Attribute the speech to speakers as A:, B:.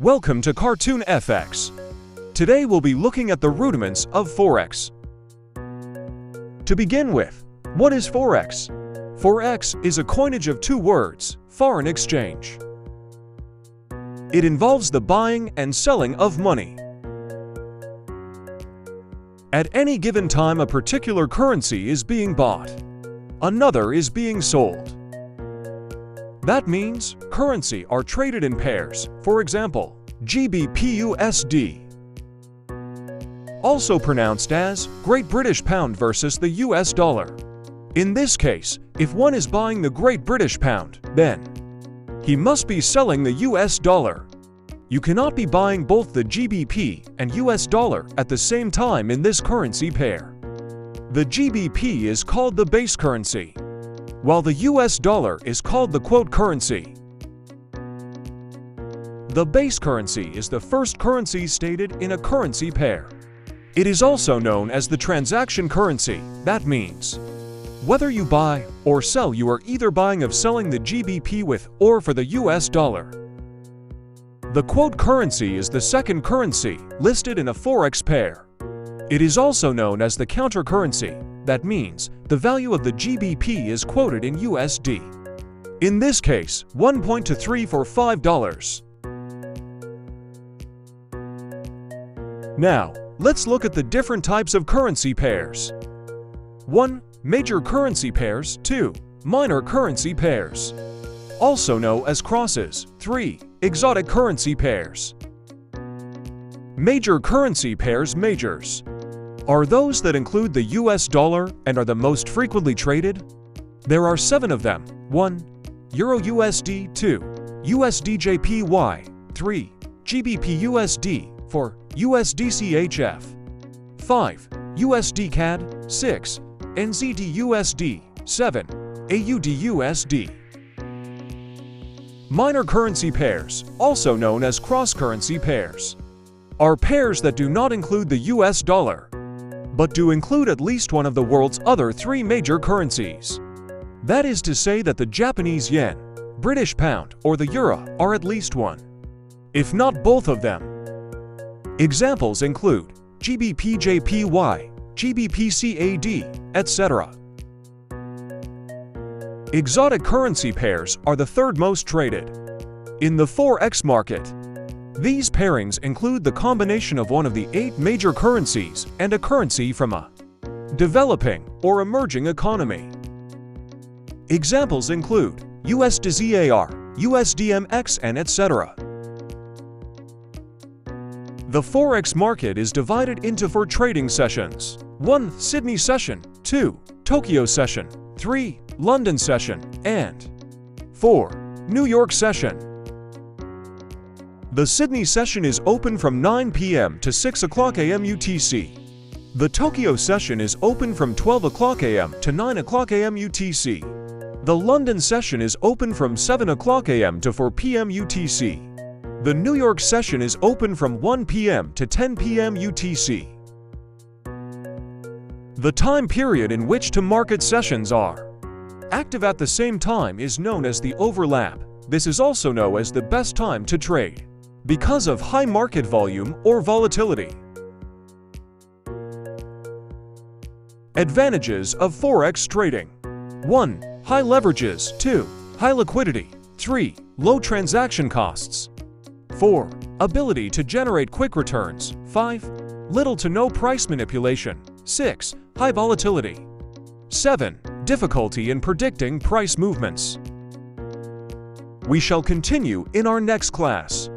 A: Welcome to Cartoon FX. Today we'll be looking at the rudiments of Forex. To begin with, what is Forex? Forex is a coinage of two words, foreign exchange. It involves the buying and selling of money. At any given time, a particular currency is being bought. Another is being sold. That means currency are traded in pairs, for example, GBP/USD. Also pronounced as Great British Pound versus the US dollar. In this case, if one is buying the Great British Pound, then he must be selling the US dollar. You cannot be buying both the GBP and US dollar at the same time in this currency pair. The GBP is called the base currency, while the US dollar is called the quote currency. The base currency is the first currency stated in a currency pair. It is also known as the transaction currency. That means, whether you buy or sell, you are either buying or selling the GBP with or for the US dollar. The quote currency is the second currency listed in a Forex pair. It is also known as the counter currency. That means the value of the GBP is quoted in USD. In this case, 1.2345 $. Now, let's look at the different types of currency pairs. 1. Major currency pairs. 2. Minor currency pairs, also known as crosses. 3. Exotic currency pairs. Major currency pairs. Majors are those that include the US dollar and are the most frequently traded. There are 7 of them. 1. Euro USD. 2. USD JPY. 3. GBP USD. 4. USD CHF. 5. USD CAD. 6. NZD USD. 7. AUD USD. Minor currency pairs, also known as cross-currency pairs, are pairs that do not include the US dollar, but do include at least one of the world's other 3 major currencies. That is to say that the Japanese yen, British pound, or the euro are at least one, if not both of them. Examples include GBP JPY, GBP CAD, etc. Exotic currency pairs are the third most traded in the Forex market. These pairings include the combination of one of the 8 major currencies and a currency from a developing or emerging economy. Examples include USD ZAR, USD MXN, etc. The Forex market is divided into 4 trading sessions. 1. Sydney session. 2. Tokyo session. 3. London session. And 4. New York session. The Sydney session is open from 9 p.m. to 6 o'clock a.m. UTC. The Tokyo session is open from 12 o'clock a.m. to 9 o'clock a.m. UTC. The London session is open from 7 o'clock a.m. to 4 p.m. UTC. The New York session is open from 1 p.m. to 10 p.m. UTC. The time period in which two market sessions are active at the same time is known as the overlap. This is also known as the best time to trade because of high market volume or volatility. Advantages of Forex trading. 1. High leverages. 2. High liquidity. 3. Low transaction costs. 4. Ability to generate quick returns. 5. Little to no price manipulation. 6. High volatility. 7. Difficulty in predicting price movements. We shall continue in our next class.